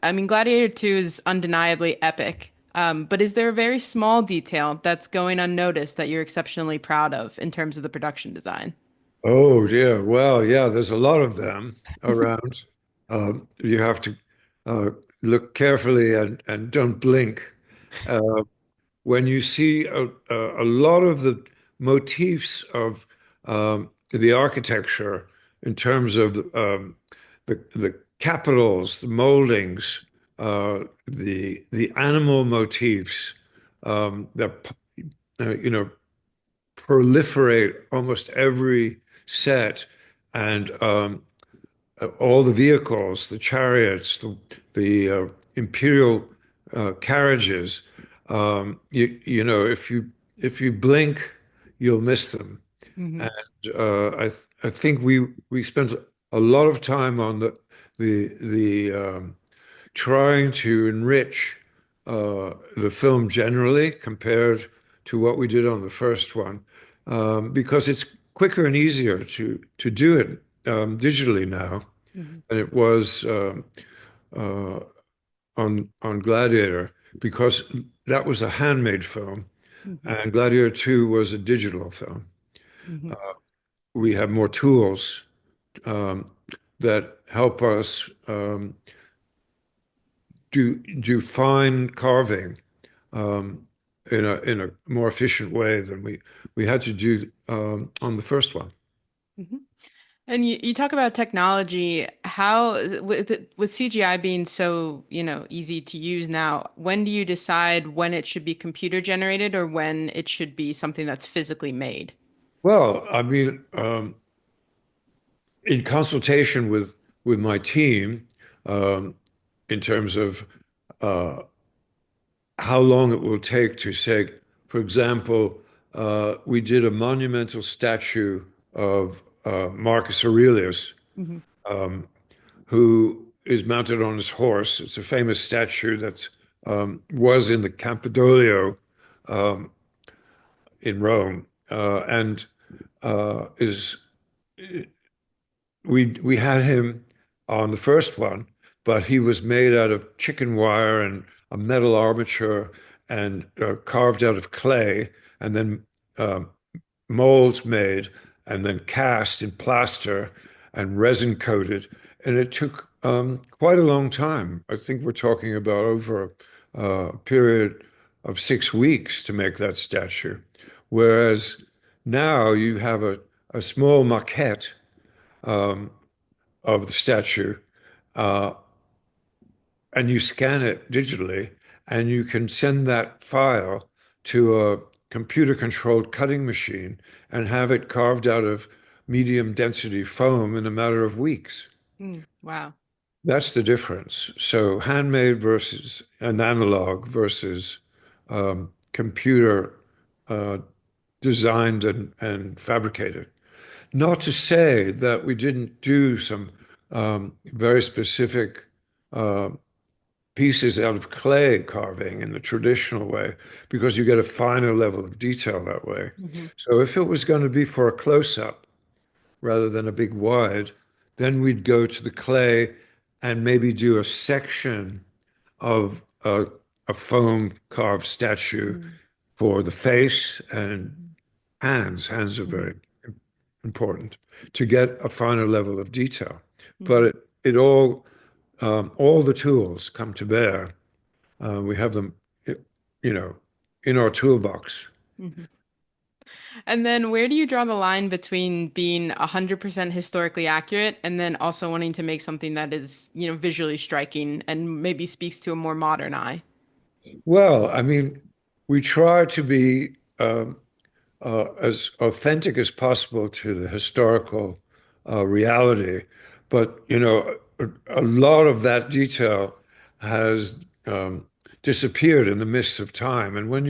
I mean, Gladiator 2 is undeniably epic. But is there a very small detail that's going unnoticed that you're exceptionally proud of in terms of the production design? Oh dear. Well, yeah, there's a lot of them around. You have to uh, look carefully and don't blink. Uh, when you see a lot of the motifs of the architecture in terms of the capitals, the moldings, the animal motifs that you know proliferate almost every set, and all the vehicles, the chariots, the imperial carriages. If you blink, you'll miss them. Hmm. And I think we spent a lot of time on the trying to enrich the film generally compared to what we did on the first one, because it's quicker and easier to do it digitally now Hmm. than it was uh, on Gladiator, because that was a handmade film Hmm. and Gladiator 2 was a digital film. Hmm. We have more tools um, that help us do fine carving um, in a more efficient way than we had to do on the first one. Hmm. And you talk about technology, how with CGI being so, easy to use now, when do you decide when it should be computer generated or when it should be something that's physically made? Well, I mean, in consultation with my team, um, in terms of uh, how long it will take to say, for example, we did a monumental statue of Marcus Aurelius, Hmm. um, who is mounted on his horse. It's a famous statue that was in the Campidoglio um, in Rome, and is we had him on the first one, but he was made out of chicken wire and a metal armature and carved out of clay, and then um molds made, and then cast in plaster and resin coated. And it took quite a long time. I think we're talking about over a period of 6 weeks to make that statue. Whereas now you have a small maquette um, of the statue, uh, and you scan it digitally, and you can send that file to a computer controlled cutting machine and have it carved out of medium density foam in a matter of weeks. Mm, wow. That's the difference. So, handmade versus an analog versus computer uh, designed and fabricated. Not to say that we didn't do some very specific uh, pieces out of clay carving in the traditional way, because you get a finer level of detail that way. Hmm. So if it was going to be for a close-up rather than a big wide, then we'd go to the clay and maybe do a section of a foam carved statue for the face and hands. Hands are Hmm. very important to get a finer level of detail. But Hmm. it all the tools come to bear. We have them, you know, in our toolbox. Hmm. And then where do you draw the line between being 100% historically accurate and then also wanting to make something that is, visually striking and maybe speaks to a more modern eye? Well, I mean, we try to be as authentic as possible to the historical reality, but a lot of that detail has disappeared in the mists of time. And when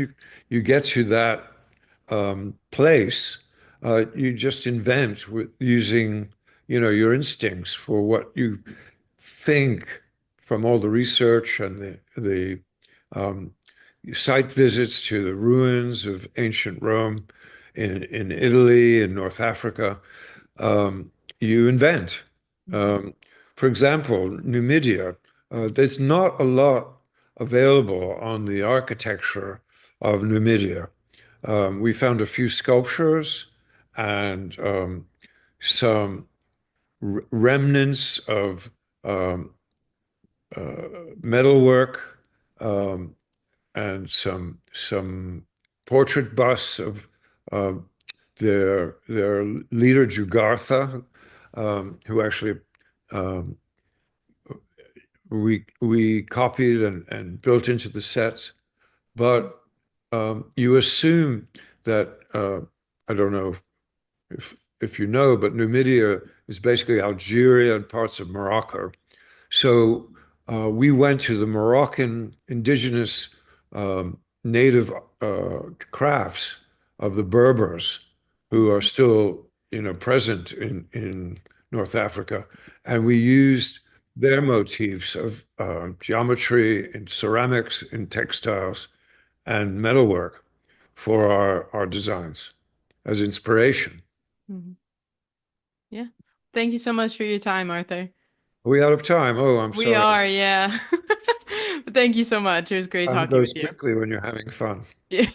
you get to that place, you just invent with using, your instincts for what you think from all the research and the um, site visits to the ruins of ancient Rome in Italy and North Africa. You invent. Mhm. Um, for example, Numidia. There's not a lot available on the architecture of Numidia. We found a few sculptures and some remnants of um, metalwork, um, and some portrait busts of um, their leader Jugartha, who actually um, we copied and built into the sets. But you assume that I don't know if you know, but Numidia is basically Algeria and parts of Morocco. So we went to the Moroccan indigenous native crafts of the Berbers, who are still, present in North Africa, and we used their motifs of geometry in ceramics, in textiles, and metalwork for our designs as inspiration. Mhm. Yeah. Thank you so much for your time, Arthur. Are we out of time? Oh, I'm We sorry. are, yeah. Thank you so much. It was great Time talking with goes you. quickly when you're having fun. Yeah.